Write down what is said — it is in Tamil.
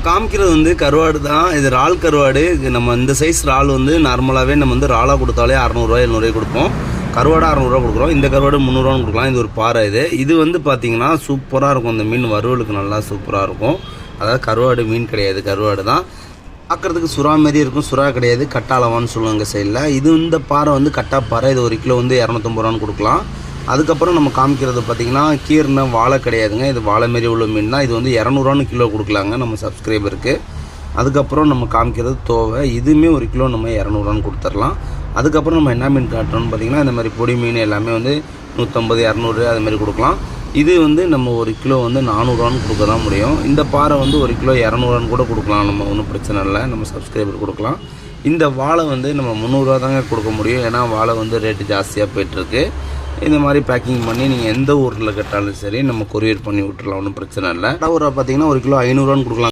காமிக்கிறது வந்து கருவாடு தான். இது இறால் கருவாடு. நம்ம இந்த சைஸ் இறால் வந்து நார்மலாகவே நம்ம வந்து இறாலாக கொடுத்தாலே 600 700 கொடுப்போம். கருவாடு 600 கொடுக்குறோம். இந்த கருவாடு 300 கொடுக்கலாம். இது ஒரு பாறை. இது வந்து பார்த்தீங்கன்னா சூப்பராக இருக்கும். இந்த மீன் வறுவலுக்கு நல்லா சூப்பராக இருக்கும். அதாவது கருவாடு மீன் கிடையாது, கருவாடு தான். பார்க்குறதுக்கு சுறா மாரி இருக்கும். சுறா கிடையாது, கட்டாளவான்னு சொல்லுவாங்க சைடில். இந்த பாறை வந்து கட்டா பாறை. இது 1 கிலோ வந்து 250 கொடுக்கலாம். அதுக்கப்புறம் நம்ம காமிக்கிறது பார்த்திங்கன்னா கீர்னா வாழை கிடையாதுங்க. இது வாழை மாரி உள்ள மீன் தான். இது வந்து 200 கிலோ கொடுக்கலாங்க நம்ம சப்ஸ்கிரைபருக்கு. அதுக்கப்புறம் நம்ம காமிக்கிறது தோவை. இதுவுமே 1 கிலோ நம்ம 200 கொடுத்துடலாம். அதுக்கப்புறம் நம்ம என்ன மீன் காட்டுறோம்னு பார்த்திங்கன்னா இந்த மாதிரி பொடி மீன் எல்லாமே வந்து 150 200 அது மாதிரி கொடுக்கலாம். இது வந்து நம்ம 1 கிலோ வந்து 400 கொடுக்க தான் முடியும். இந்த பாறை வந்து 1 கிலோ 200 கூட கொடுக்கலாம். நம்ம ஒன்றும் பிரச்சனை இல்லை, நம்ம சப்ஸ்கிரைபர் கொடுக்கலாம். இந்த வாழை வந்து நம்ம 300 தாங்க கொடுக்க முடியும். ஏன்னா வாழை வந்து ரேட்டு ஜாஸ்தியாக போய்ட்டுருக்கு. இந்த மாதிரி பேக்கிங் பண்ணி நீங்கள் எந்த ஊரில் கேட்டாலும் சரி நம்ம கொரியர் பண்ணி விட்டுறலாம், ஒன்றும் பிரச்சனை இல்லை. ஒரு பார்த்திங்கன்னா 1 கிலோ 500 கொடுக்கலாம்.